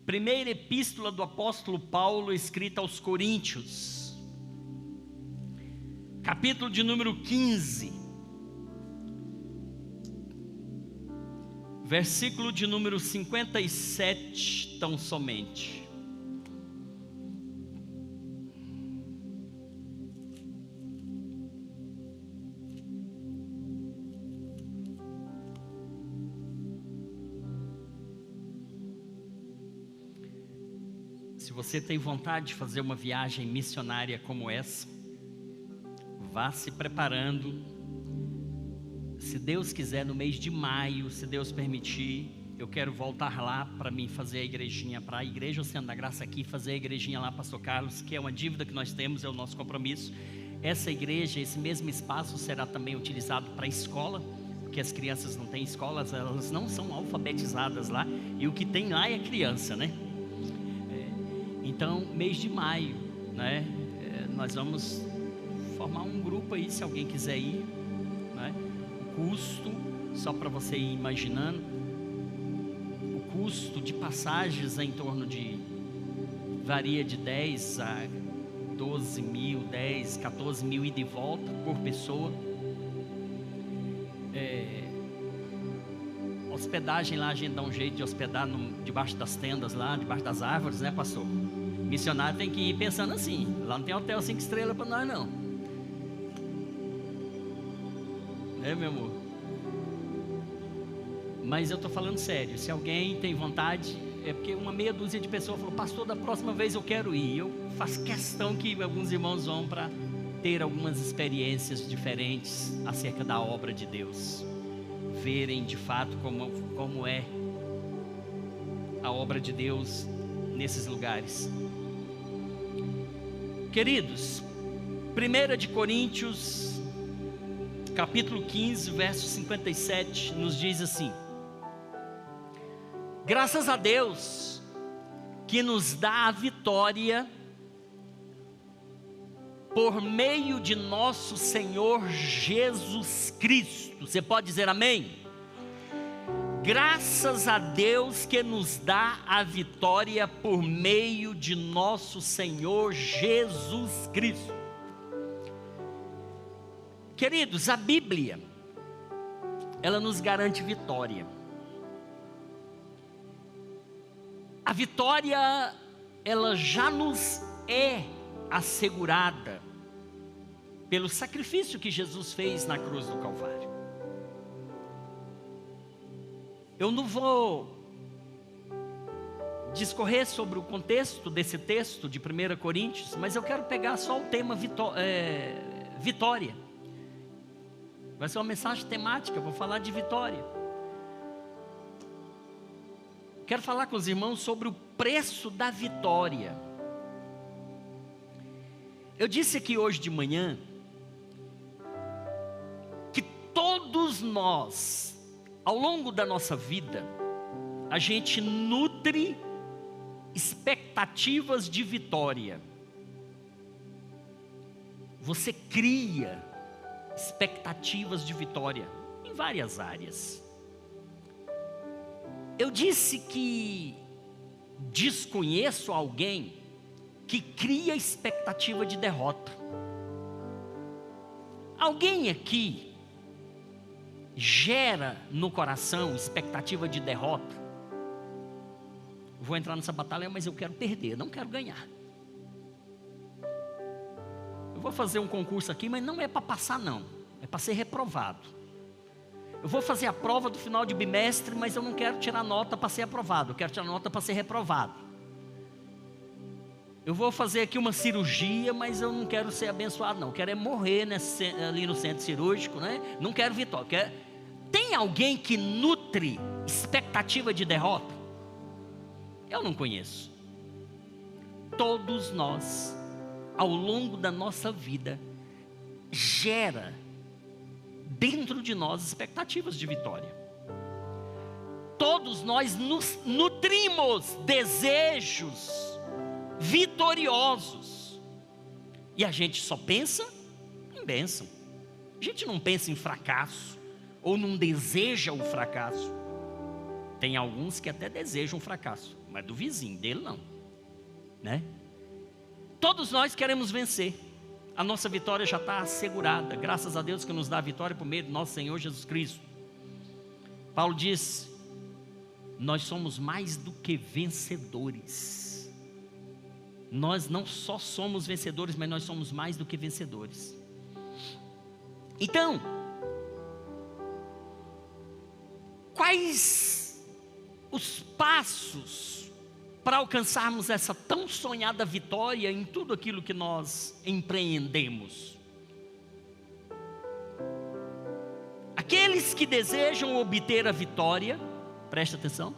Primeira epístola do apóstolo Paulo, escrita aos Coríntios, capítulo de número 15, versículo de número 57, tão somente. Se você tem vontade de fazer uma viagem missionária como essa, vá se preparando. Se Deus quiser, no mês de maio, se Deus permitir, eu quero voltar lá para mim fazer a igrejinha, para a Igreja Oceano da Graça aqui, fazer a igrejinha lá, Pastor Carlos, que é uma dívida que nós temos, é o nosso compromisso. Essa igreja, esse mesmo espaço será também utilizado para a escola, porque as crianças não têm escolas, elas não são alfabetizadas lá, e o que tem lá é criança, né? Então, mês de maio, né? Nós vamos formar um grupo aí, se alguém quiser ir, né? O custo, só para você ir imaginando, o custo de passagens é em torno de, varia de 10 a 12 mil, 10, 14 mil ida e volta por pessoa. Hospedagem lá, a gente dá um jeito de hospedar debaixo das tendas lá, debaixo das árvores, né, pastor? Missionário tem que ir pensando assim, lá não tem hotel 5 estrelas para nós não. Meu amor? Mas eu estou falando sério, se alguém tem vontade, é porque uma meia dúzia de pessoas falou, pastor, da próxima vez eu quero ir. Eu faço questão que alguns irmãos vão para ter algumas experiências diferentes acerca da obra de Deus, verem de fato como é a obra de Deus nesses lugares. Queridos, 1 de Coríntios, capítulo 15, verso 57, nos diz assim: graças a Deus que nos dá a vitória por meio de nosso Senhor Jesus Cristo. Você pode dizer amém? Graças a Deus que nos dá a vitória por meio de nosso Senhor Jesus Cristo. Queridos, a Bíblia, ela nos garante vitória. A vitória, ela já nos é assegurada pelo sacrifício que Jesus fez na cruz do Calvário. Eu não vou discorrer sobre o contexto desse texto de 1 Coríntios, mas eu quero pegar só o tema vitória. Vai ser uma mensagem temática, vou falar de vitória. Quero falar com os irmãos sobre o preço da vitória. Eu disse aqui hoje de manhã que todos nós, ao longo da nossa vida, a gente nutre expectativas de vitória. Você cria expectativas de vitória em várias áreas. Eu disse que desconheço alguém que cria expectativa de derrota. Alguém aqui gera no coração expectativa de derrota? Vou entrar nessa batalha, mas eu quero perder, não quero ganhar. Eu vou fazer um concurso aqui, mas não é para passar não, é para ser reprovado. Eu vou fazer a prova do final de bimestre, mas eu não quero tirar nota para ser aprovado, eu quero tirar nota para ser reprovado. Eu vou fazer aqui uma cirurgia, mas eu não quero ser abençoado não, eu quero é morrer ali no centro cirúrgico, né? Não quero vitória. Tem alguém que nutre expectativa de derrota? Eu não conheço. Todos nós, ao longo da nossa vida, gera dentro de nós expectativas de vitória. Todos nós nos nutrimos desejos vitoriosos, e a gente só pensa em bênção. A gente não pensa em fracasso, ou não deseja o fracasso. Tem alguns que até desejam o fracasso, mas do vizinho, dele não, né? Todos nós queremos vencer. A nossa vitória já está assegurada, graças a Deus que nos dá a vitória por meio do nosso Senhor Jesus Cristo. Paulo diz: nós somos mais do que vencedores. Nós não só somos vencedores, mas nós somos mais do que vencedores. Então, quais os passos para alcançarmos essa tão sonhada vitória em tudo aquilo que nós empreendemos? Aqueles que desejam obter a vitória, preste atenção,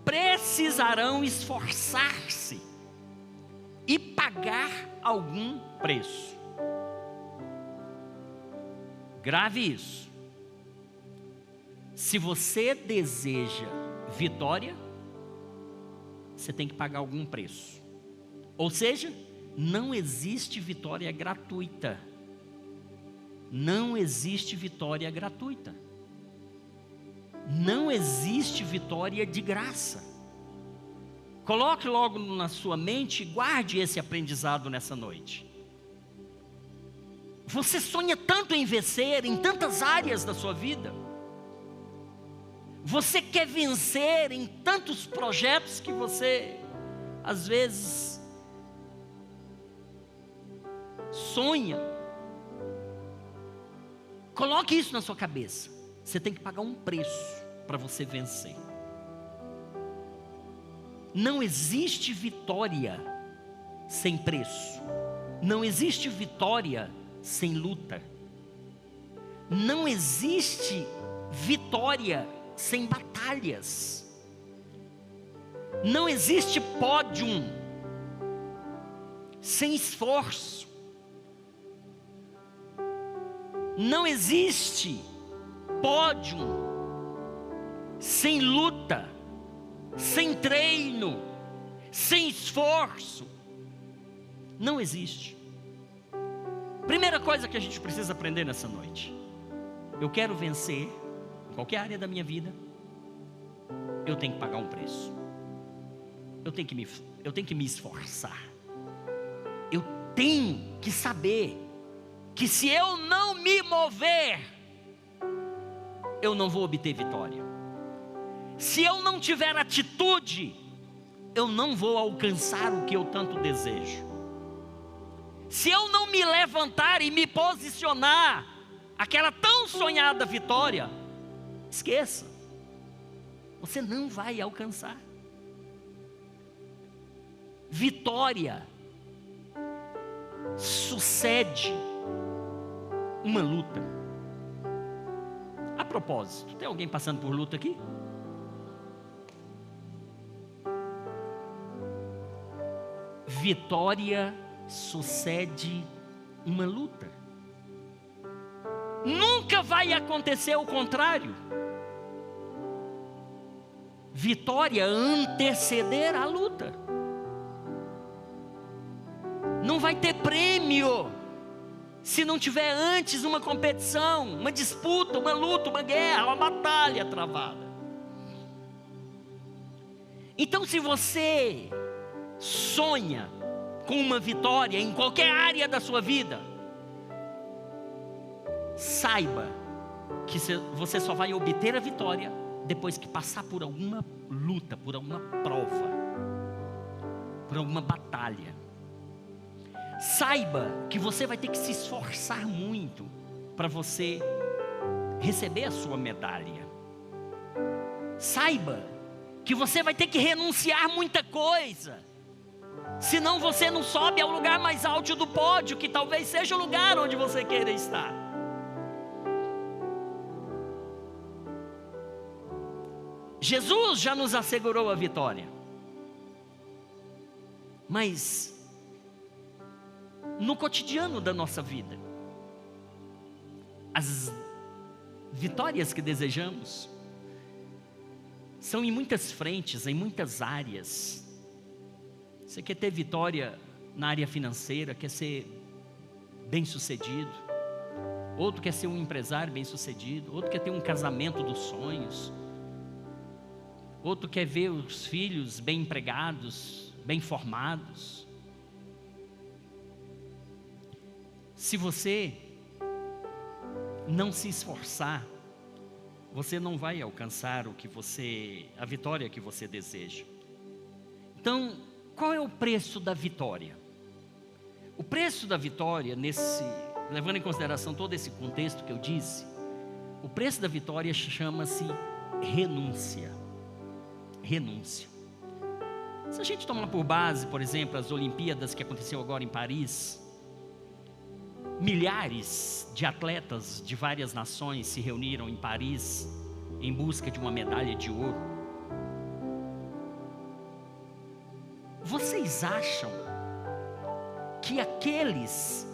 precisarão esforçar-se e pagar algum preço. Grave isso. Se você deseja vitória, você tem que pagar algum preço. Ou seja, não existe vitória gratuita. Não existe vitória gratuita. Não existe vitória de graça. Coloque logo na sua mente e guarde esse aprendizado nessa noite. Você sonha tanto em vencer em tantas áreas da sua vida. Você quer vencer em tantos projetos que você, às vezes, sonha. Coloque isso na sua cabeça. Você tem que pagar um preço para você vencer. Não existe vitória sem preço. Não existe vitória sem luta. Não existe vitória sem batalhas. Não existe pódio sem esforço. Não existe pódio sem luta, sem treino, sem esforço. Não existe. Primeira coisa que a gente precisa aprender nessa noite: eu quero vencer em qualquer área da minha vida, eu tenho que pagar um preço. Eu tenho que me esforçar. Eu tenho que saber que se eu não me mover, eu não vou obter vitória. Se eu não tiver atitude, eu não vou alcançar o que eu tanto desejo. Se eu não me levantar e me posicionar, aquela tão sonhada vitória, esqueça, você não vai alcançar. Vitória sucede uma luta. A propósito, tem alguém passando por luta aqui? Vitória sucede uma luta. Nunca vai acontecer o contrário. Vitória anteceder a luta. Não vai ter prêmio se não tiver antes uma competição, uma disputa, uma luta, uma guerra, uma batalha travada. Então, se você sonha com uma vitória em qualquer área da sua vida, saiba que você só vai obter a vitória depois que passar por alguma luta, por alguma prova, por alguma batalha. Saiba que você vai ter que se esforçar muito para você receber a sua medalha. Saiba que você vai ter que renunciar muita coisa, senão você não sobe ao lugar mais alto do pódio, que talvez seja o lugar onde você queira estar. Jesus já nos assegurou a vitória, mas no cotidiano da nossa vida, as vitórias que desejamos são em muitas frentes, em muitas áreas. Você quer ter vitória na área financeira, quer ser bem-sucedido. Outro quer ser um empresário bem-sucedido. Outro quer ter um casamento dos sonhos. outro quer ver os filhos bem empregados, bem formados. Se você não se esforçar, você não vai alcançar a vitória que você deseja. Então, qual é o preço da vitória? O preço da vitória, levando em consideração todo esse contexto que eu disse, o preço da vitória chama-se renúncia. Renúncia. Se a gente tomar por base, por exemplo, as Olimpíadas que aconteceu agora em Paris, milhares de atletas de várias nações se reuniram em Paris em busca de uma medalha de ouro. Vocês acham que aqueles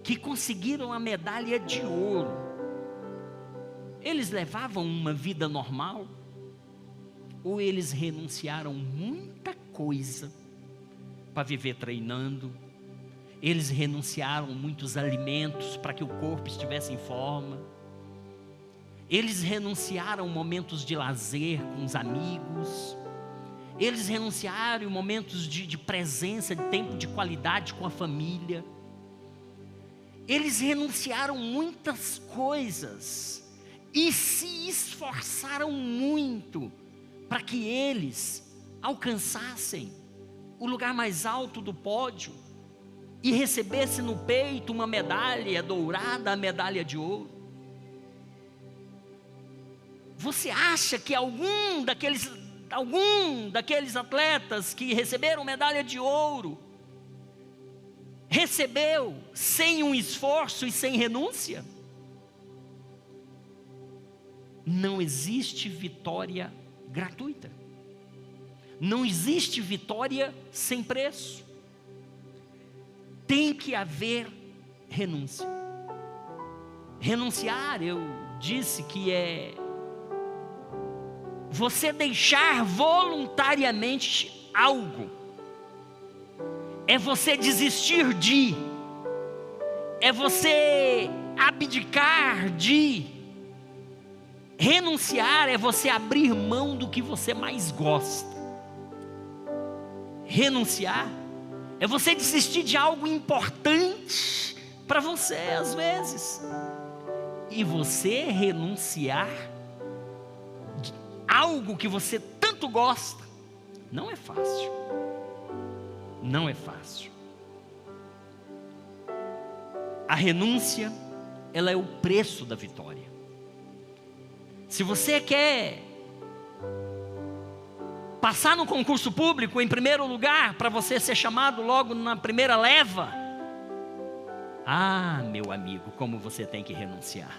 que conseguiram a medalha de ouro, eles levavam uma vida normal? Ou eles renunciaram muita coisa para viver treinando? Eles renunciaram muitos alimentos para que o corpo estivesse em forma. Eles renunciaram momentos de lazer com os amigos. Eles renunciaram momentos de presença, de tempo de qualidade com a família. Eles renunciaram muitas coisas e se esforçaram muito para que eles alcançassem o lugar mais alto do pódio e recebesse no peito uma medalha dourada, a medalha de ouro. Você acha que algum daqueles atletas que receberam medalha de ouro recebeu sem um esforço e sem renúncia? Não existe vitória gratuita. Não existe vitória sem preço. Tem que haver renúncia. Renunciar, eu disse que é você deixar voluntariamente algo. É você desistir de. É você abdicar de. Renunciar é você abrir mão do que você mais gosta. Renunciar é você desistir de algo importante para você, às vezes. E você renunciar de algo que você tanto gosta, não é fácil. Não é fácil. A renúncia, ela é o preço da vitória. Se você quer passar no concurso público em primeiro lugar, para você ser chamado logo na primeira leva, meu amigo, como você tem que renunciar.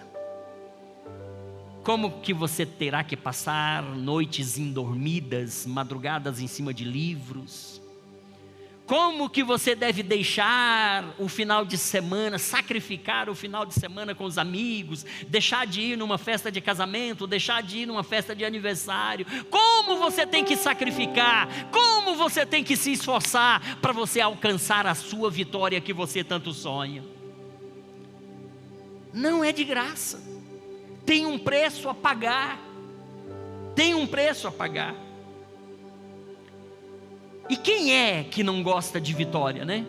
Como que você terá que passar noites indormidas, madrugadas em cima de livros. Como que você deve deixar o final de semana, sacrificar o final de semana com os amigos, deixar de ir numa festa de casamento, deixar de ir numa festa de aniversário. Como você tem que sacrificar, como você tem que se esforçar para você alcançar a sua vitória que você tanto sonha. Não é de graça. Tem um preço a pagar. Tem um preço a pagar. E quem é que não gosta de vitória, né?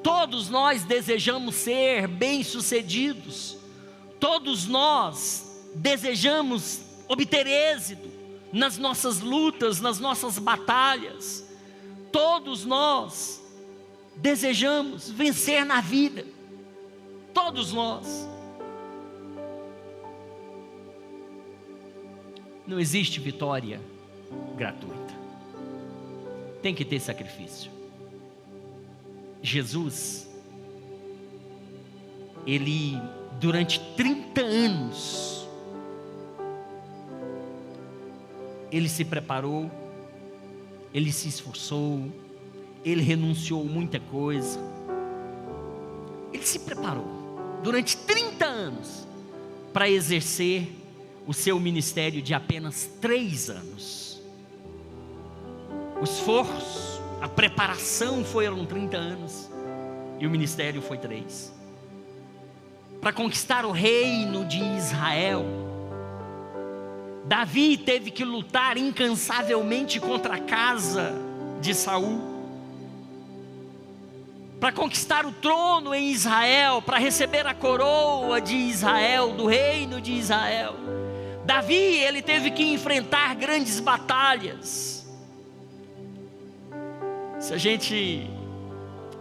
Todos nós desejamos ser bem-sucedidos. Todos nós desejamos obter êxito nas nossas lutas, nas nossas batalhas. Todos nós desejamos vencer na vida. Todos nós. Não existe vitória gratuita. Tem que ter sacrifício. Jesus, ele durante 30 anos, ele se preparou, ele se esforçou, ele renunciou muita coisa. Ele se preparou durante 30 anos para exercer o seu ministério de apenas 3 anos. O esforço, a preparação foram 30 anos e o ministério foi 3. Para conquistar o reino de Israel, Davi teve que lutar incansavelmente contra a casa de Saul, para conquistar o trono em Israel, para receber a coroa de Israel, do reino de Israel. Davi, ele teve que enfrentar grandes batalhas. Se a gente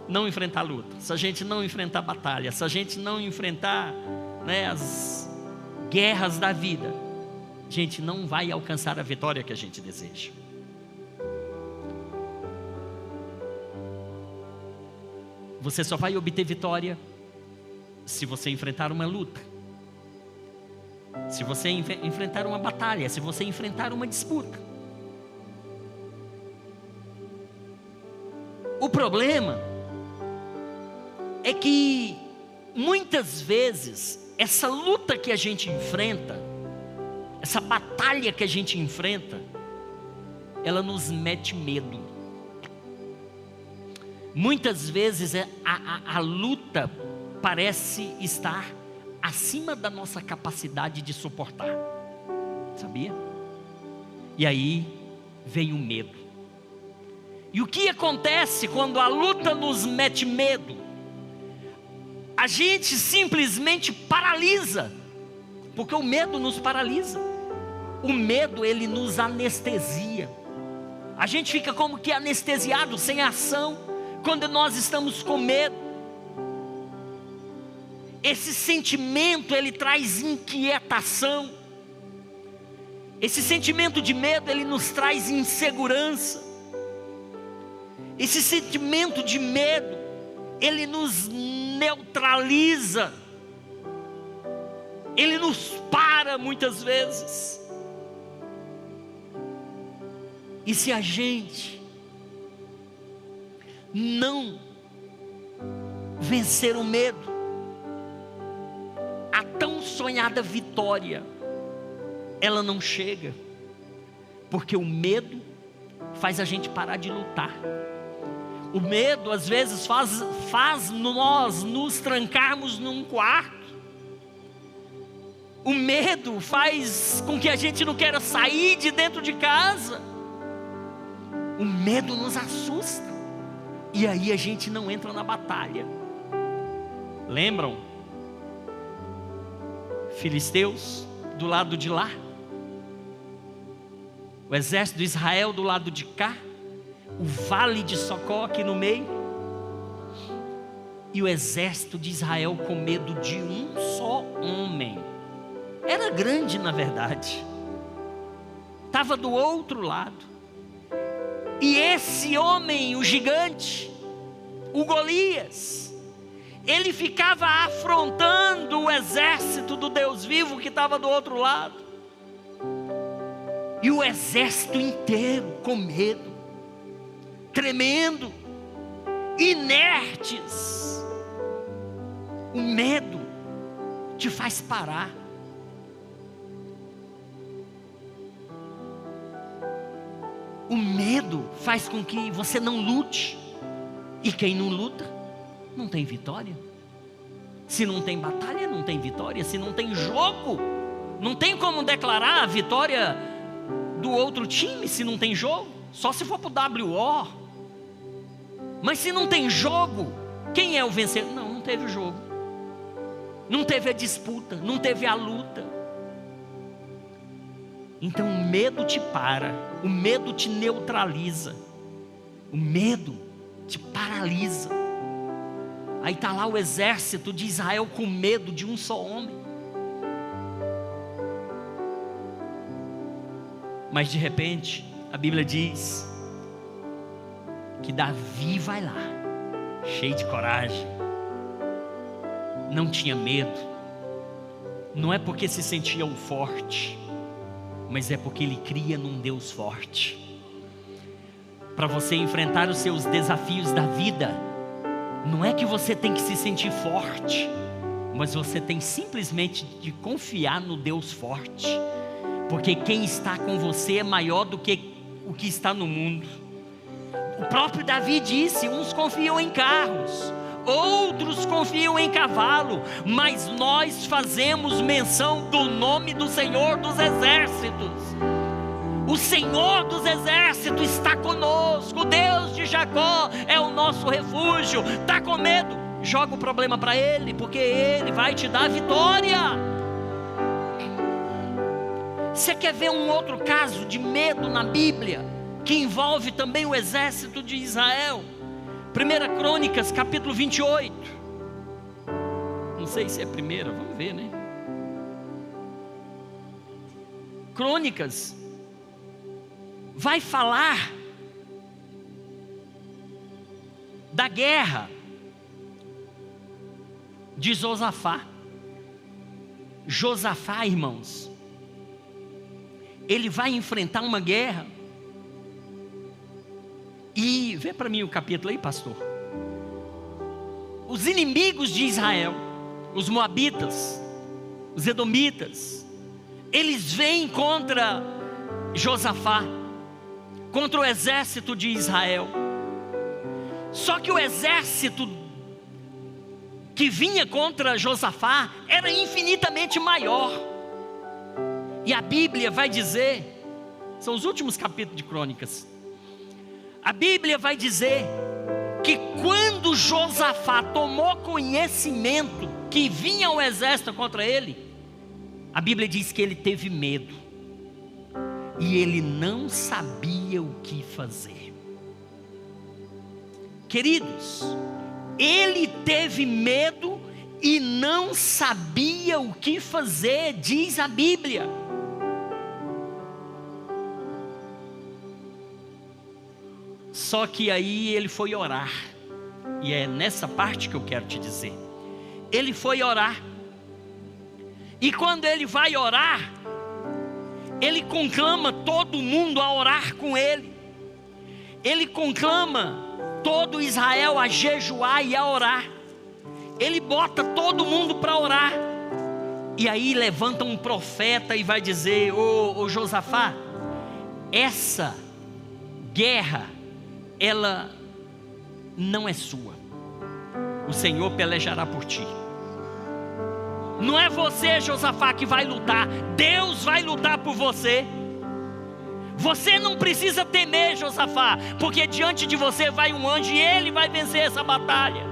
não enfrentar luta, se a gente não enfrentar batalha, se a gente não enfrentar, as guerras da vida, a gente não vai alcançar a vitória que a gente deseja. Você só vai obter vitória se você enfrentar uma luta, se você enfrentar uma batalha, se você enfrentar uma disputa. O problema é que muitas vezes essa luta que a gente enfrenta, essa batalha que a gente enfrenta, ela nos mete medo. Muitas vezes a luta parece estar acima da nossa capacidade de suportar, sabia? E aí vem o medo. E o que acontece quando a luta nos mete medo? A gente simplesmente paralisa, porque o medo nos paralisa. O medo, ele nos anestesia. A gente fica como que anestesiado, sem ação, quando nós estamos com medo. Esse sentimento, ele traz inquietação. Esse sentimento de medo, ele nos traz insegurança. Esse sentimento de medo, ele nos neutraliza. Ele nos para muitas vezes. E se a gente não vencer o medo, a tão sonhada vitória, ela não chega, porque o medo faz a gente parar de lutar. O medo às vezes faz nós nos trancarmos num quarto. O medo faz com que a gente não queira sair de dentro de casa. O medo nos assusta. E aí a gente não entra na batalha. Lembram? Filisteus do lado de lá, o exército de Israel do lado de cá, o vale de Socó aqui no meio, e o exército de Israel com medo de um só homem. Era grande, na verdade, estava do outro lado. E esse homem, o gigante, o Golias, ele ficava afrontando o exército do Deus vivo que estava do outro lado. E o exército inteiro com medo, tremendo, inertes. O medo te faz parar. O medo faz com que você não lute. E quem não luta, não tem vitória. Se não tem batalha, não tem vitória. Se não tem jogo, não tem como declarar a vitória do outro time. Se não tem jogo, só se for pro WO. Mas se não tem jogo, quem é o vencedor? Não teve o jogo, não teve a disputa, não teve a luta. Então o medo te para, o medo te neutraliza, o medo te paralisa. Aí está lá o exército de Israel com medo de um só homem. Mas de repente, a Bíblia diz que Davi vai lá, cheio de coragem, não tinha medo. Não é porque se sentia um forte, mas é porque ele cria num Deus forte. Para você enfrentar os seus desafios da vida, não é que você tem que se sentir forte, mas você tem simplesmente de confiar no Deus forte, porque quem está com você é maior do que o que está no mundo. O próprio Davi disse: uns confiam em carros, outros confiam em cavalo, mas nós fazemos menção do nome do Senhor dos Exércitos. O Senhor dos Exércitos está conosco, o Deus de Jacó é o nosso refúgio. Está com medo? Joga o problema para Ele, porque Ele vai te dar vitória. Você quer ver um outro caso de medo na Bíblia, que envolve também o exército de Israel? 1 Crônicas, capítulo 28. Não sei se é primeira, vamos ver, né? Crônicas vai falar da guerra de Josafá. Josafá, irmãos, ele vai enfrentar uma guerra. E vê para mim o capítulo aí, pastor. Os inimigos de Israel, os moabitas, os edomitas, eles vêm contra Josafá, contra o exército de Israel. Só que o exército que vinha contra Josafá era infinitamente maior. E a Bíblia vai dizer, são os últimos capítulos de Crônicas, a Bíblia vai dizer que quando Josafá tomou conhecimento que vinha o exército contra ele, a Bíblia diz que ele teve medo e ele não sabia o que fazer. Queridos, ele teve medo e não sabia o que fazer, diz a Bíblia. Só que aí ele foi orar, e é nessa parte que eu quero te dizer. Ele foi orar, e quando ele vai orar, ele conclama todo mundo a orar com ele. Ele conclama todo Israel a jejuar e a orar. Ele bota todo mundo para orar. E aí levanta um profeta e vai dizer: ô Josafá, essa guerra, ela não é sua. O Senhor pelejará por ti. Não é você, Josafá, que vai lutar. Deus vai lutar por você. Você não precisa temer, Josafá, porque diante de você vai um anjo e ele vai vencer essa batalha.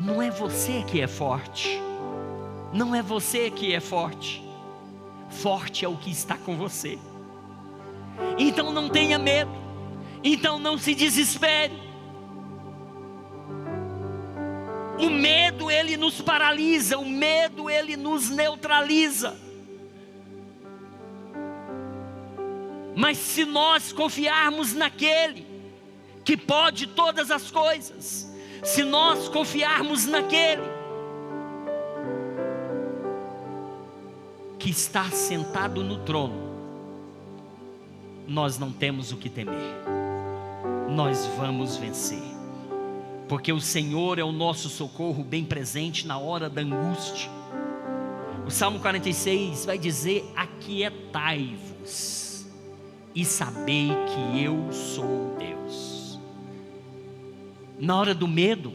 Não é você que é forte. Não é você que é forte. Forte é o que está com você. Então não tenha medo. Então não se desespere. O medo, ele nos paralisa. O medo, ele nos neutraliza. Mas se nós confiarmos naquele que pode todas as coisas, se nós confiarmos naquele que está sentado no trono, nós não temos o que temer. Nós vamos vencer. Porque o Senhor é o nosso socorro bem presente na hora da angústia. O Salmo 46 vai dizer: aquietai-vos e sabei que eu sou Deus. Na hora do medo,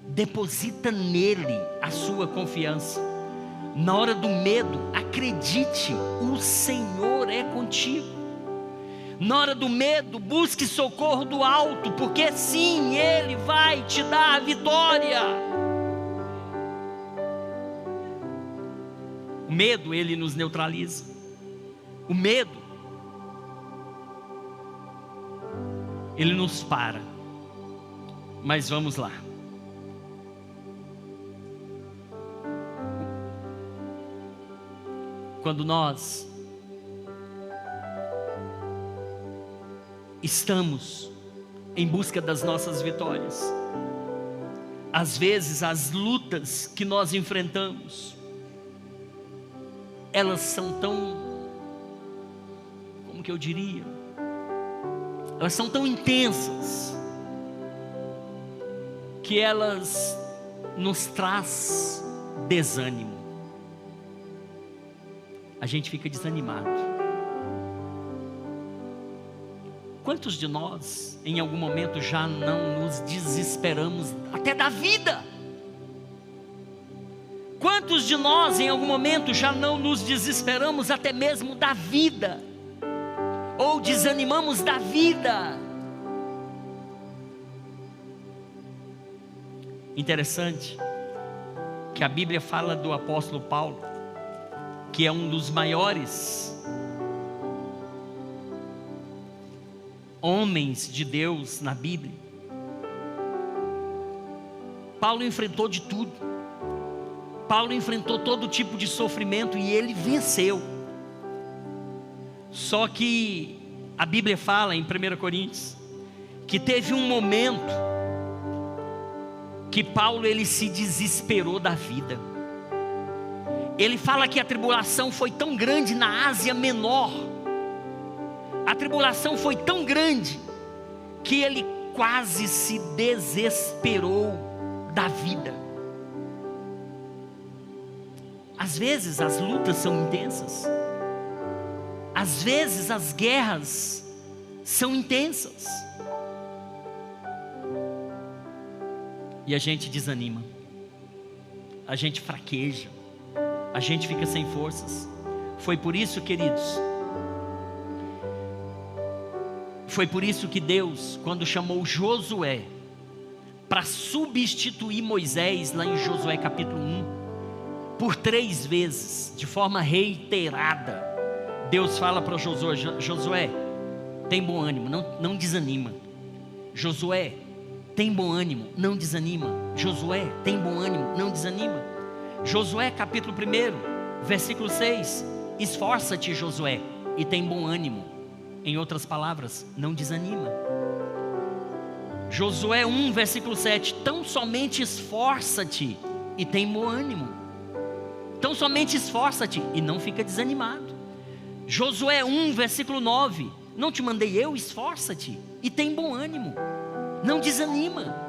deposita nele a sua confiança. Na hora do medo, acredite, o Senhor é contigo. Na hora do medo, busque socorro do alto, porque sim, Ele vai te dar a vitória. O medo, ele nos neutraliza. O medo, ele nos para. Mas vamos lá. Quando nós estamos em busca das nossas vitórias, às vezes as lutas que nós enfrentamos, elas são tão, como que eu diria, elas são tão intensas, que elas nos traz desânimo. A gente fica desanimado. Quantos de nós, em algum momento, já não nos desesperamos até da vida? Quantos de nós, em algum momento, já não nos desesperamos até mesmo da vida? Ou desanimamos da vida? Interessante que a Bíblia fala do apóstolo Paulo, que é um dos maiores homens de Deus na Bíblia. Paulo enfrentou de tudo. Paulo enfrentou todo tipo de sofrimento e ele venceu. Só que a Bíblia fala em 1 Coríntios que teve um momento que Paulo ele se desesperou da vida. Ele fala que a tribulação foi tão grande na Ásia Menor. A tribulação foi tão grande que ele quase se desesperou da vida. Às vezes as lutas são intensas. Às vezes as guerras são intensas. E a gente desanima. A gente fraqueja. A gente fica sem forças. Foi por isso, queridos, foi por isso que Deus, quando chamou Josué para substituir Moisés, lá em Josué capítulo 1, por 3 vezes, de forma reiterada, Deus fala para Josué: Josué, tem bom ânimo, não desanima. Josué, tem bom ânimo, não desanima. Josué, tem bom ânimo, não desanima. Josué capítulo 1, versículo 6, esforça-te, Josué, e tem bom ânimo. Em outras palavras, não desanima. Josué 1, versículo 7, tão somente esforça-te e tem bom ânimo. Tão somente esforça-te e não fica desanimado. Josué 1, versículo 9, não te mandei eu? Esforça-te e tem bom ânimo, não desanima.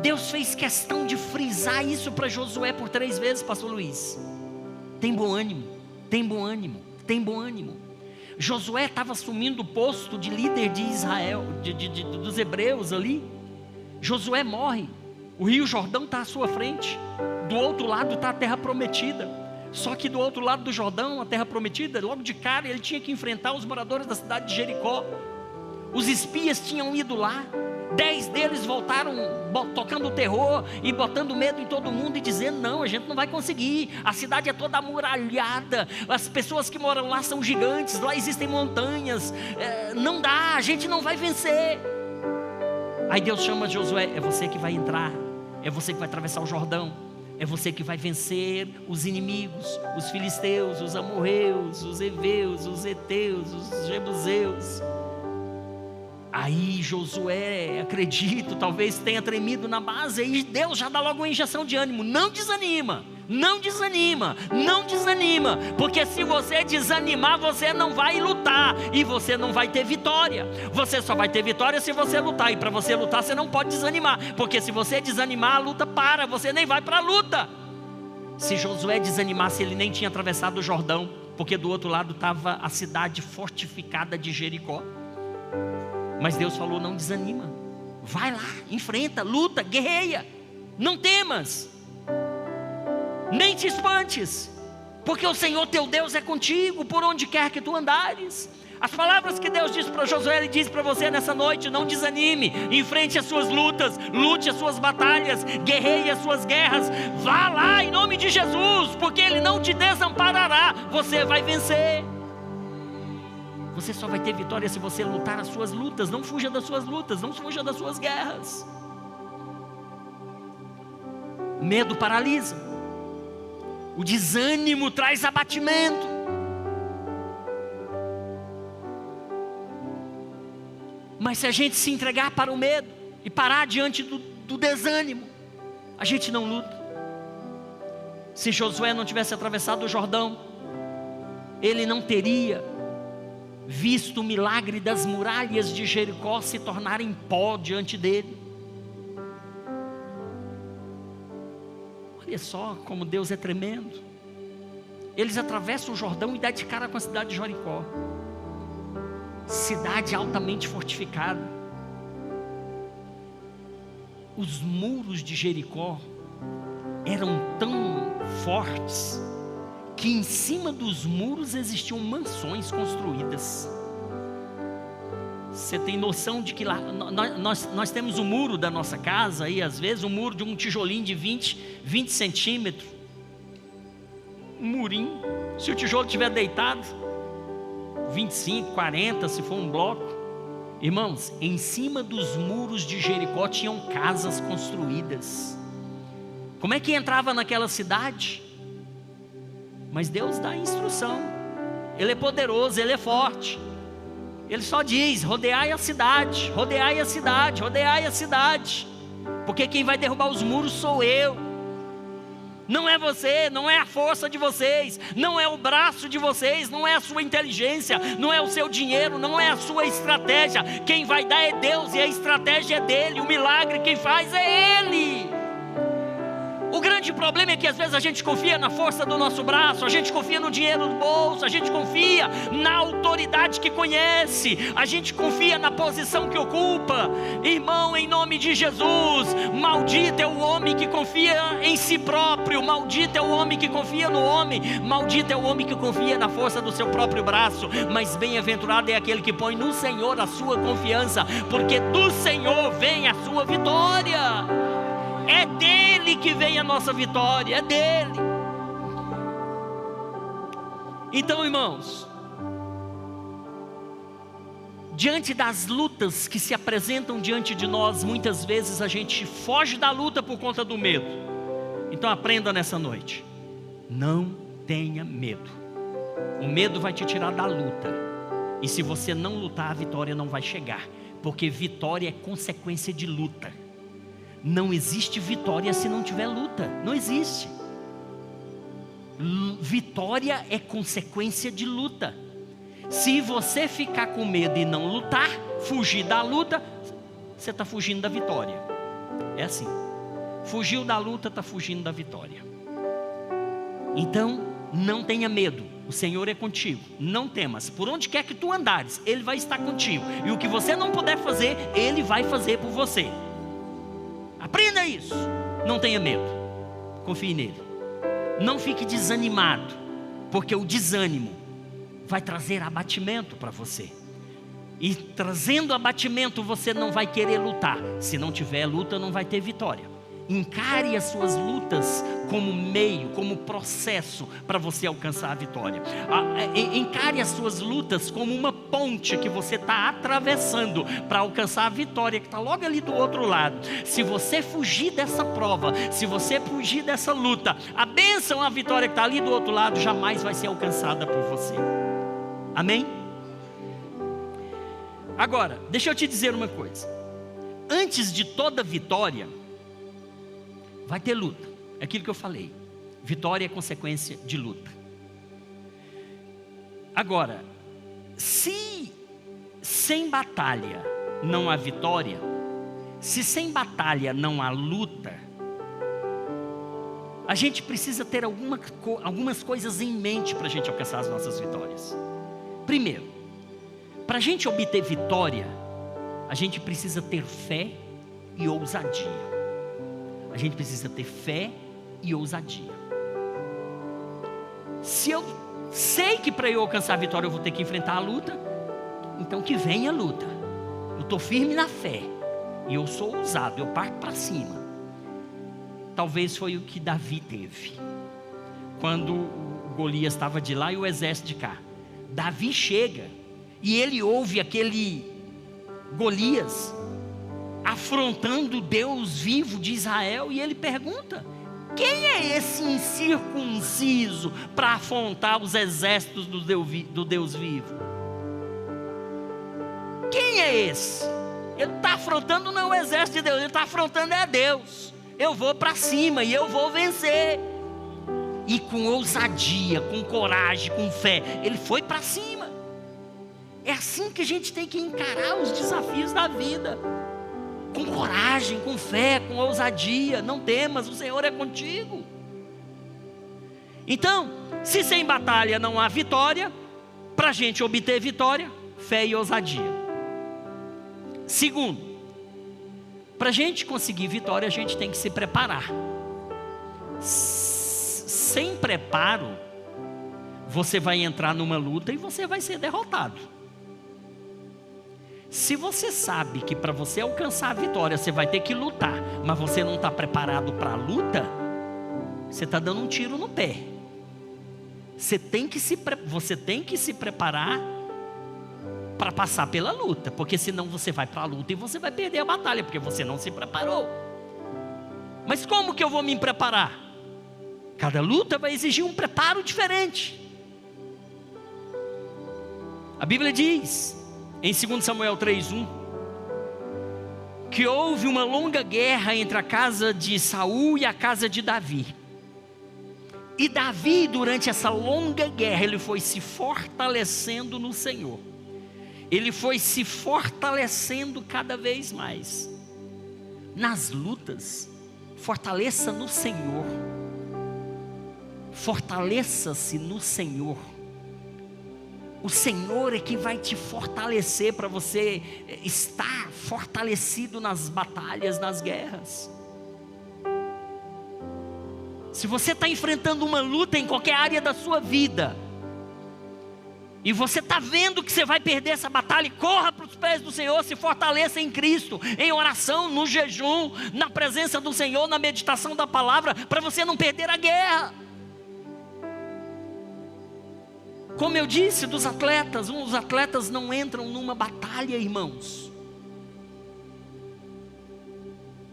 Deus fez questão de frisar isso para Josué por 3 vezes, pastor Luiz. Tem bom ânimo, tem bom ânimo, tem bom ânimo. Josué estava assumindo o posto de líder de Israel, dos hebreus ali. Josué morre, o rio Jordão está à sua frente, do outro lado está a terra prometida. Só que do outro lado do Jordão, a terra prometida, logo de cara ele tinha que enfrentar os moradores da cidade de Jericó. Os espias tinham ido lá, 10 deles voltaram tocando terror e botando medo em todo mundo e dizendo: não, a gente não vai conseguir, a cidade é toda amuralhada, as pessoas que moram lá são gigantes, lá existem montanhas, não dá, a gente não vai vencer. Aí Deus chama Josué: é você que vai entrar, é você que vai atravessar o Jordão, é você que vai vencer os inimigos, os filisteus, os amorreus, os heveus, os heteus, os jebuseus. Aí Josué, acredito, talvez tenha tremido na base, e Deus já dá logo uma injeção de ânimo: não desanima, não desanima, não desanima, porque se você desanimar, você não vai lutar, e você não vai ter vitória. Você só vai ter vitória se você lutar, e para você lutar você não pode desanimar, porque se você desanimar, a luta para, você nem vai para a luta. Se Josué desanimasse, ele nem tinha atravessado o Jordão, porque do outro lado estava a cidade fortificada de Jericó. Mas Deus falou: não desanima, vai lá, enfrenta, luta, guerreia, não temas, nem te espantes, porque o Senhor teu Deus é contigo, por onde quer que tu andares. As palavras que Deus disse para Josué, Ele diz para você nessa noite: não desanime, enfrente as suas lutas, lute as suas batalhas, guerreie as suas guerras, vá lá em nome de Jesus, porque Ele não te desamparará, você vai vencer. Você só vai ter vitória se você lutar as suas lutas. Não fuja das suas lutas, não fuja das suas guerras. O medo paralisa, o desânimo traz abatimento. Mas se a gente se entregar para o medo e parar diante do desânimo, a gente não luta. Se Josué não tivesse atravessado o Jordão, ele não teria visto o milagre das muralhas de Jericó se tornarem pó diante dele. Olha só como Deus é tremendo. Eles atravessam o Jordão e dão de cara com a cidade de Jericó. cidade altamente fortificada. Os muros de Jericó eram tão fortes que em cima dos muros existiam mansões construídas. Você tem noção de que lá nós temos o muro da nossa casa, e às vezes um muro de um tijolinho de 20 centímetros, um murinho, se o tijolo estiver deitado, 25, 40, se for um bloco. Irmãos, em cima dos muros de Jericó tinham casas construídas. Como é que entrava naquela cidade? Mas Deus dá a instrução. Ele é poderoso, Ele é forte. Ele só diz: rodeai a cidade, rodeai a cidade, rodeai a cidade. Porque quem vai derrubar os muros sou eu. Não é você, não é a força de vocês, não é o braço de vocês, não é a sua inteligência, não é o seu dinheiro, não é a sua estratégia. Quem vai dar é Deus e a estratégia é dele. O milagre quem faz é Ele. O grande problema é que às vezes a gente confia na força do nosso braço, a gente confia no dinheiro do bolso, a gente confia na autoridade que conhece, a gente confia na posição que ocupa. Irmão, em nome de Jesus, maldito é o homem que confia em si próprio, maldito é o homem que confia no homem, maldito é o homem que confia na força do seu próprio braço, mas bem-aventurado é aquele que põe no Senhor a sua confiança, porque do Senhor vem a sua vitória. É dele que vem a nossa vitória, é dele. Então, irmãos, diante das lutas que se apresentam diante de nós, muitas vezes a gente foge da luta por conta do medo. Então aprenda nessa noite: não tenha medo. O medo vai te tirar da luta, e se você não lutar, a vitória não vai chegar, porque vitória é consequência de luta. Não existe vitória se não tiver luta. Não existe. Vitória é consequência de luta. Se você ficar com medo e não lutar, fugir da luta, você está fugindo da vitória. É assim. Fugiu da luta, está fugindo da vitória. Então, não tenha medo. O Senhor é contigo. Não temas. Por onde quer que tu andares, Ele vai estar contigo. E o que você não puder fazer, Ele vai fazer por você. Aprenda isso. Não tenha medo. Confie nele. Não fique desanimado, porque o desânimo vai trazer abatimento para você. E trazendo abatimento, você não vai querer lutar. Se não tiver luta, não vai ter vitória. Encare as suas lutas como meio, como processo para você alcançar a vitória. Encare as suas lutas como uma ponte que você está atravessando para alcançar a vitória que está logo ali do outro lado. Se você fugir dessa prova, se você fugir dessa luta, a bênção, a vitória que está ali do outro lado jamais vai ser alcançada por você. Amém? Agora, deixa eu te dizer uma coisa. Antes de toda vitória, vai ter luta. É aquilo que eu falei. Vitória é consequência de luta. Agora, se sem batalha não há vitória, se sem batalha não há luta, a gente precisa ter algumas coisas em mente para a gente alcançar as nossas vitórias. Primeiro, para a gente obter vitória, a gente precisa ter fé e ousadia. A gente precisa ter fé e ousadia. Se eu sei que para eu alcançar a vitória eu vou ter que enfrentar a luta, então que venha a luta. Eu estou firme na fé e eu sou ousado, eu parto para cima. Talvez foi o que Davi teve quando Golias estava de lá e o exército de cá. Davi chega e ele ouve aquele Golias afrontando o Deus vivo de Israel, e ele pergunta: quem é esse incircunciso para afrontar os exércitos do Deus vivo? Quem é esse? Ele está afrontando não é o exército de Deus, ele está afrontando é Deus. Eu vou para cima e eu vou vencer. E com ousadia, com coragem, com fé, ele foi para cima. É assim que a gente tem que encarar os desafios da vida. Com coragem, com fé, com ousadia. Não temas, o Senhor é contigo. Então, se sem batalha não há vitória, para a gente obter vitória, fé e ousadia. Segundo, para a gente conseguir vitória, a gente tem que se preparar. Sem preparo, você vai entrar numa luta e você vai ser derrotado. Se você sabe que para você alcançar a vitória, você vai ter que lutar, mas você não está preparado para a luta, você está dando um tiro no pé. Você tem que se preparar para passar pela luta, porque senão você vai para a luta e você vai perder a batalha, porque você não se preparou. Mas como que eu vou me preparar? Cada luta vai exigir um preparo diferente. A Bíblia diz, em 2 Samuel 3:1, que houve uma longa guerra entre a casa de Saul e a casa de Davi. E Davi, durante essa longa guerra, ele foi se fortalecendo no Senhor. Ele foi se fortalecendo cada vez mais. Nas lutas, fortaleça no Senhor. Fortaleça-se no Senhor. O Senhor é que vai te fortalecer para você estar fortalecido nas batalhas, nas guerras. Se você está enfrentando uma luta em qualquer área da sua vida, e você está vendo que você vai perder essa batalha, corra para os pés do Senhor, se fortaleça em Cristo, em oração, no jejum, na presença do Senhor, na meditação da palavra, para você não perder a guerra. Como eu disse dos atletas, os atletas não entram numa batalha, irmãos,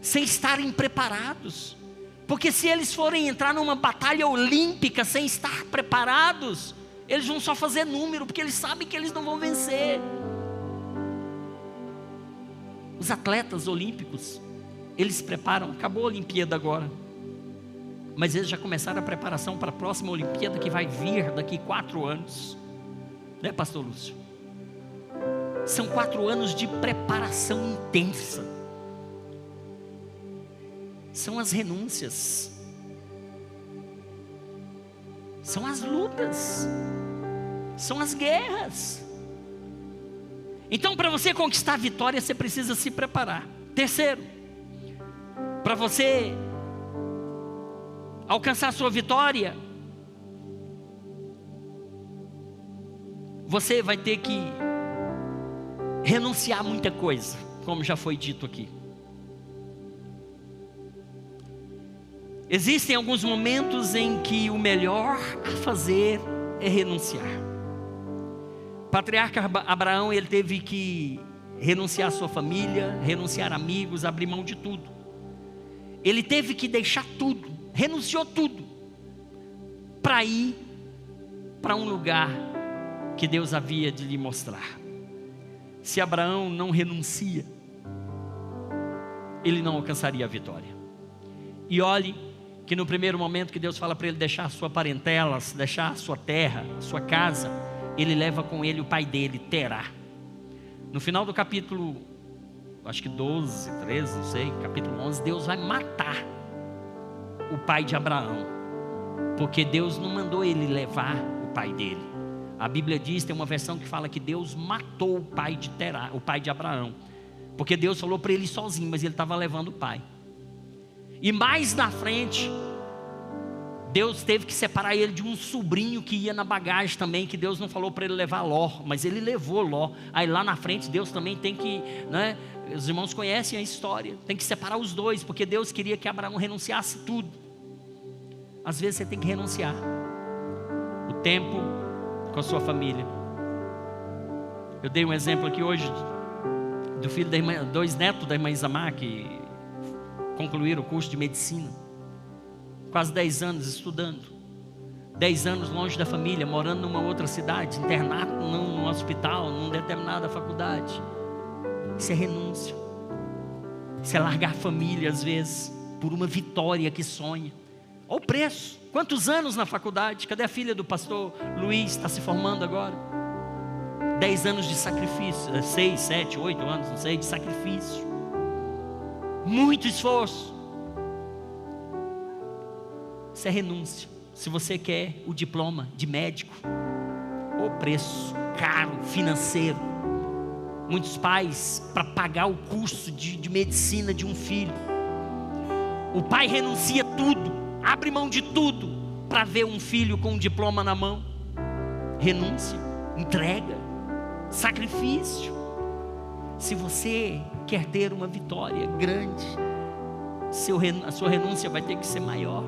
sem estarem preparados. Porque se eles forem entrar numa batalha olímpica sem estar preparados, eles vão só fazer número, porque eles sabem que eles não vão vencer. Os atletas olímpicos, eles se preparam, acabou a Olimpíada agora, mas eles já começaram a preparação para a próxima Olimpíada que vai vir daqui 4 anos, né, pastor Lúcio? São 4 anos de preparação intensa. São as renúncias, são as lutas, são as guerras. Então, para você conquistar a vitória, você precisa se preparar. Terceiro, para você alcançar a sua vitória, você vai ter que renunciar a muita coisa, como já foi dito aqui. Existem alguns momentos em que o melhor a fazer é renunciar. O patriarca Abraão, ele teve que renunciar à sua família, renunciar a amigos, abrir mão de tudo. Ele teve que deixar tudo, renunciou tudo, para ir para um lugar que Deus havia de lhe mostrar. Se Abraão não renuncia, ele não alcançaria a vitória. E olhe que no primeiro momento que Deus fala para ele deixar a sua parentela, deixar a sua terra, a sua casa, ele leva com ele o pai dele, Terá. No final do capítulo, acho que 12, 13, não sei, capítulo 11, Deus vai matar o pai de Abraão, porque Deus não mandou ele levar o pai dele. A Bíblia diz, tem uma versão que fala que Deus matou o pai de Terá, o pai de Abraão, porque Deus falou para ele ir sozinho, mas ele estava levando o pai. E mais na frente, Deus teve que separar ele de um sobrinho que ia na bagagem também, que Deus não falou para ele levar Ló, mas ele levou Ló. Aí lá na frente Deus também tem que, né, os irmãos conhecem a história, tem que separar os dois, porque Deus queria que Abraão renunciasse tudo. Às vezes você tem que renunciar o tempo com a sua família. Eu dei um exemplo aqui hoje do filho da irmã, 2 netos da irmã Isamar, que concluíram o curso de medicina, quase 10 anos estudando, 10 anos longe da família, morando numa outra cidade, internado num hospital, numa determinada faculdade. Isso é renúncia, isso é largar a família às vezes, por uma vitória que sonha. Olha o preço, quantos anos na faculdade? Cadê a filha do pastor Luiz, está se formando agora? 10 anos de sacrifício, 6, 7, 8 anos, não sei, de sacrifício. Muito esforço. Isso é renúncia. Se você quer o diploma de médico, o preço caro, financeiro, Muitos pais, para pagar o curso de medicina de um filho, o pai renuncia tudo, abre mão de tudo, para ver um filho com um diploma na mão. Renúncia, entrega, sacrifício. Se você quer ter uma vitória grande, a sua renúncia vai ter que ser maior.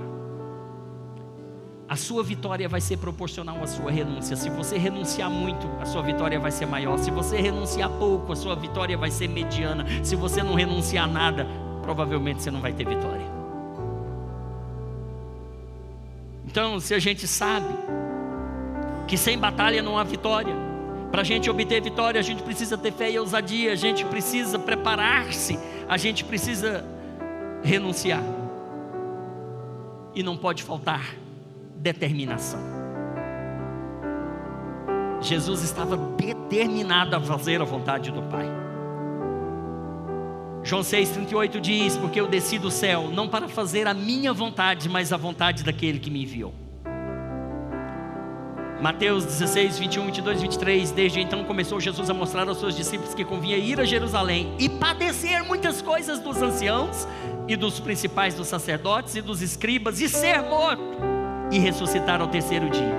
A sua vitória vai ser proporcional à sua renúncia. Se você renunciar muito, a sua vitória vai ser maior. Se você renunciar pouco, a sua vitória vai ser mediana. Se você não renunciar nada, provavelmente você não vai ter vitória. Então, se a gente sabe que sem batalha não há vitória, para a gente obter vitória, a gente precisa ter fé e ousadia, a gente precisa preparar-se, a gente precisa renunciar. E não pode faltar determinação. Jesus estava determinado a fazer a vontade do Pai. João 6,38 diz: porque eu desci do céu, não para fazer a minha vontade, mas a vontade daquele que me enviou. Mateus 16, 21, 22, 23. Desde então começou Jesus a mostrar aos seus discípulos que convinha ir a Jerusalém e padecer muitas coisas dos anciãos e dos principais dos sacerdotes e dos escribas, e ser morto e ressuscitar ao terceiro dia.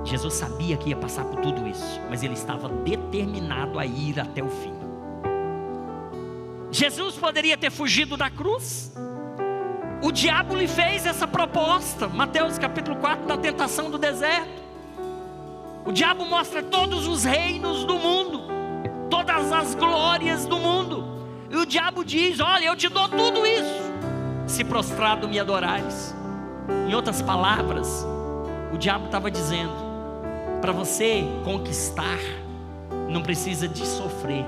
Jesus sabia que ia passar por tudo isso, mas ele estava determinado a ir até o fim. Jesus poderia ter fugido da cruz. O diabo lhe fez essa proposta. Mateus capítulo 4, da tentação do deserto. O diabo mostra todos os reinos do mundo, todas as glórias do mundo, e o diabo diz: olha, eu te dou tudo isso, se prostrado me adorares. Em outras palavras, o diabo estava dizendo: para você conquistar, não precisa de sofrer.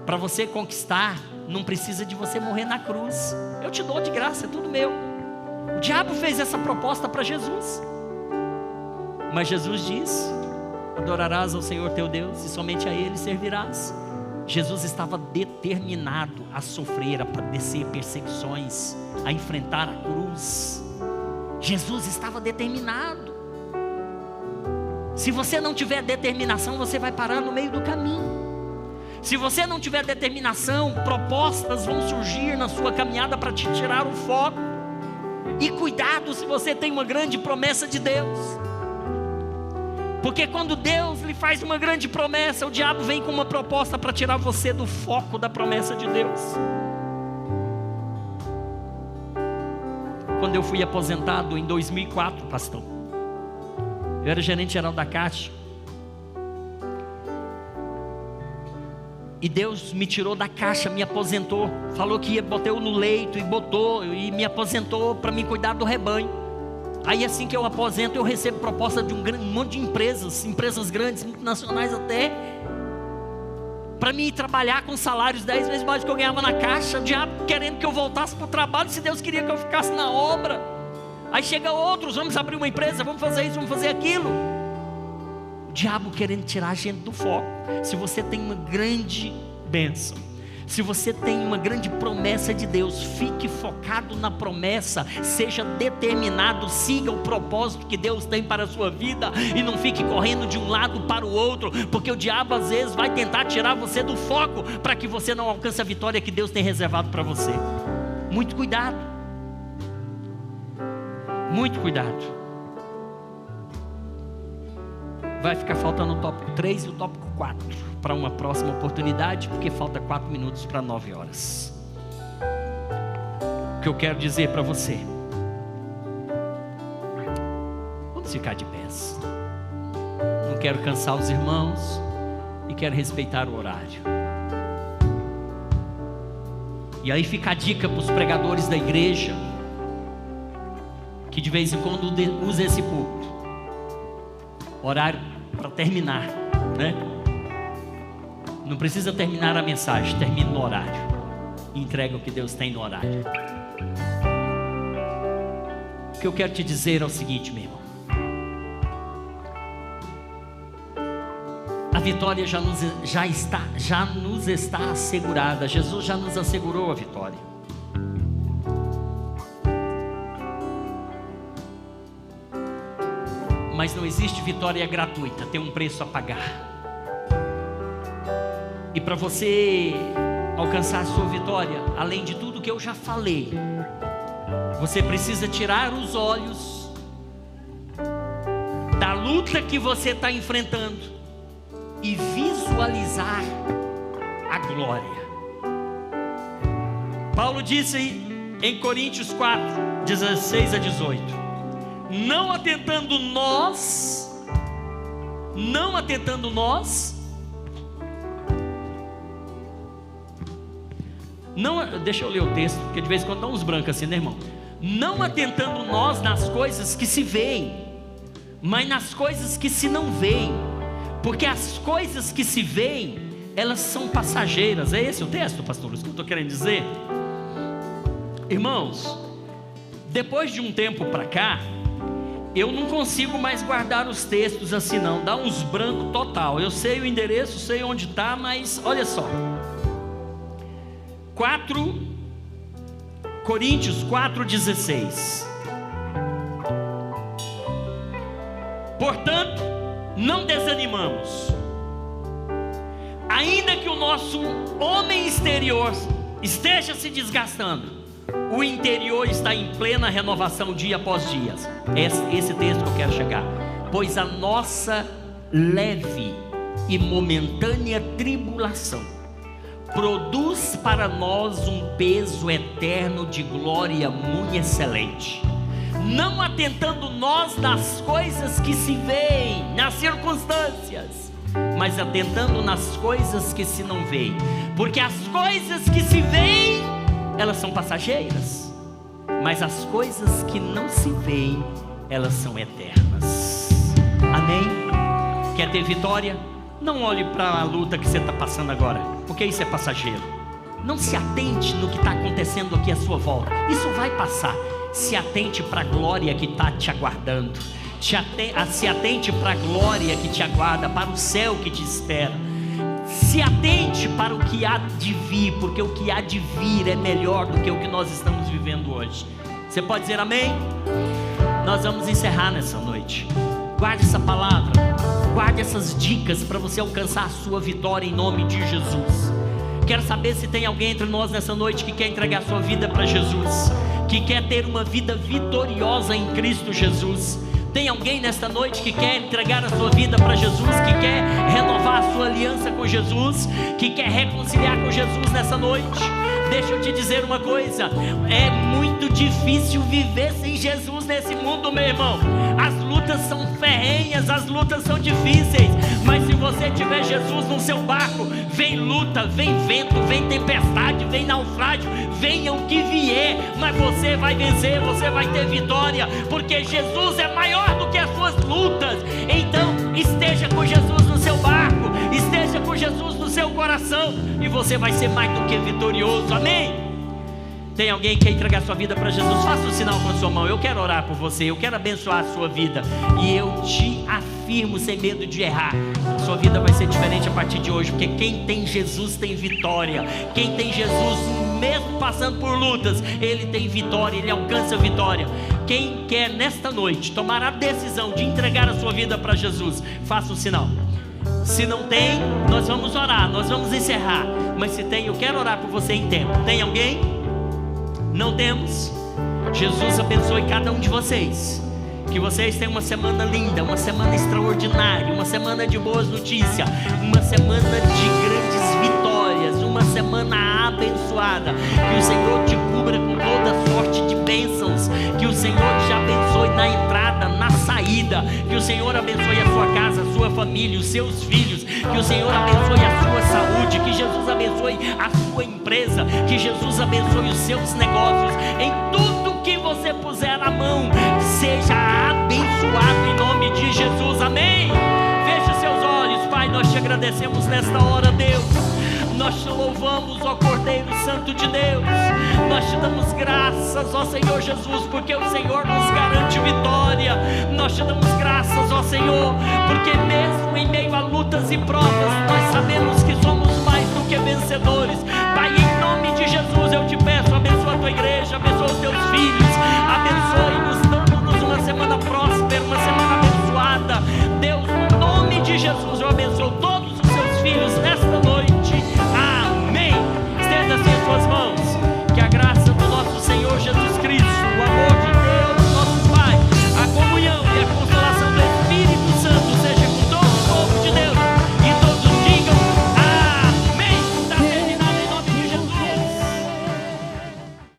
Para você conquistar, não precisa de você morrer na cruz. Eu te dou de graça, é tudo meu. O diabo fez essa proposta para Jesus. Mas Jesus disse: adorarás ao Senhor teu Deus e somente a Ele servirás. Jesus estava determinado a sofrer, a padecer perseguições, a enfrentar a cruz. Jesus estava determinado. Se você não tiver determinação, você vai parar no meio do caminho. Se você não tiver determinação, propostas vão surgir na sua caminhada para te tirar o foco. E cuidado se você tem uma grande promessa de Deus. Porque quando Deus lhe faz uma grande promessa, o diabo vem com uma proposta para tirar você do foco da promessa de Deus. Quando eu fui aposentado em 2004, pastor, eu era gerente geral da Caixa. E Deus me tirou da Caixa, me aposentou. Falou que ia botar eu no leito, e botou, e me aposentou para me cuidar do rebanho. Aí assim que eu aposento, eu recebo proposta de um monte de empresas grandes, multinacionais até, para mim ir trabalhar com salários 10 vezes mais do que eu ganhava na Caixa. O diabo querendo que eu voltasse para o trabalho, se Deus queria que eu ficasse na obra. Aí chega outros: vamos abrir uma empresa, vamos fazer isso, vamos fazer aquilo. O diabo querendo tirar a gente do foco. Se você tem uma grande bênção, se você tem uma grande promessa de Deus, fique focado na promessa, seja determinado, siga o propósito que Deus tem para a sua vida, e não fique correndo de um lado para o outro, porque o diabo às vezes vai tentar tirar você do foco, para que você não alcance a vitória que Deus tem reservado para você. Muito cuidado, muito cuidado. Vai ficar faltando o tópico 3 e o tópico 4 para uma próxima oportunidade, porque falta 4 minutos para 9 horas. O que eu quero dizer para você: vamos ficar de pés. Não quero cansar os irmãos e quero respeitar o horário. E aí fica a dica para os pregadores da igreja, que de vez em quando usam esse púlpito. Horário para terminar, né? Não precisa terminar a mensagem, termina no horário. Entrega o que Deus tem no horário. O que eu quero te dizer é o seguinte, meu irmão: a vitória já nos está assegurada. Jesus já nos assegurou a vitória. Mas não existe vitória gratuita, tem um preço a pagar. E para você alcançar a sua vitória, além de tudo que eu já falei, você precisa tirar os olhos da luta que você está enfrentando e visualizar a glória. Paulo disse em Coríntios 4, 16 a 18: não atentando nós, deixa eu ler o texto, porque de vez em quando dá uns brancos assim, né, irmão? Não atentando nós nas coisas que se veem, mas nas coisas que se não veem, porque as coisas que se veem, elas são passageiras. É esse o texto, pastor? Isso que eu estou querendo dizer. Irmãos, depois de um tempo para cá, eu não consigo mais guardar os textos assim não, dá uns brancos total. Eu sei o endereço, sei onde está, mas olha só, 4 Coríntios 4,16: portanto, não desanimamos, ainda que o nosso homem exterior esteja se desgastando, o interior está em plena renovação dia após dia. Esse texto que eu quero chegar. Pois a nossa leve e momentânea tribulação produz para nós um peso eterno de glória muito excelente, não atentando nós nas coisas que se veem, nas circunstâncias, mas atentando nas coisas que se não veem, porque as coisas que se veem, elas são passageiras, mas as coisas que não se veem, elas são eternas. Amém? Quer ter vitória? Não olhe para a luta que você está passando agora, porque isso é passageiro. Não se atente no que está acontecendo aqui à sua volta, isso vai passar. Se atente para a glória que está te aguardando. Se atente para a glória que te aguarda, para o céu que te espera. Se atente para o que há de vir, porque o que há de vir é melhor do que o que nós estamos vivendo hoje. Você pode dizer amém? Nós vamos encerrar nessa noite. Guarde essa palavra, guarde essas dicas para você alcançar a sua vitória em nome de Jesus. Quero saber se tem alguém entre nós nessa noite que quer entregar a sua vida para Jesus, que quer ter uma vida vitoriosa em Cristo Jesus. Tem alguém nesta noite que quer entregar a sua vida para Jesus, que quer renovar a sua aliança com Jesus, que quer reconciliar com Jesus nessa noite? Deixa eu te dizer uma coisa, é muito difícil viver sem Jesus nesse mundo, meu irmão. As lutas são ferrenhas, as lutas são difíceis, mas se você tiver Jesus no seu barco, vem luta, vem vento, vem tempestade, vem naufrágio, venha o que vier, mas você vai vencer, você vai ter vitória, porque Jesus é maior do que as suas lutas. Então esteja com Jesus no seu barco, esteja com Jesus no seu coração, e você vai ser mais do que vitorioso. Amém? Tem alguém que quer entregar sua vida para Jesus? Faça um sinal com a sua mão. Eu quero orar por você, eu quero abençoar a sua vida, e eu te afirmo sem medo de errar, a sua vida vai ser diferente a partir de hoje, porque quem tem Jesus tem vitória. Quem tem Jesus, mesmo passando por lutas, ele tem vitória, ele alcança a vitória. Quem quer nesta noite tomar a decisão de entregar a sua vida para Jesus, faça um sinal. Se não tem, nós vamos orar, nós vamos encerrar. Mas se tem, eu quero orar por você em tempo. Tem alguém? Não temos? Jesus abençoe cada um de vocês, que vocês tenham uma semana linda, uma semana extraordinária, uma semana de boas notícias, uma semana de grandes vitórias, uma semana abençoada. Que o Senhor te cubra com toda sorte de bênçãos, que o Senhor te abençoe na entrada, na saída, que o Senhor abençoe a sua casa, a sua família, os seus filhos, que o Senhor abençoe a sua saúde, que Jesus abençoe a sua empresa, que Jesus abençoe os seus negócios. Em tudo que você puser a mão, seja abençoado em nome de Jesus. Amém? Feche seus olhos. Pai, nós te agradecemos nesta hora, Deus. Nós te louvamos, ó Cordeiro Santo de Deus. Nós te damos graças, ó Senhor Jesus, porque o Senhor nos garante vitória. Nós te damos graças, ó Senhor, porque mesmo em meio a lutas e provas, nós sabemos que somos mais do que vencedores.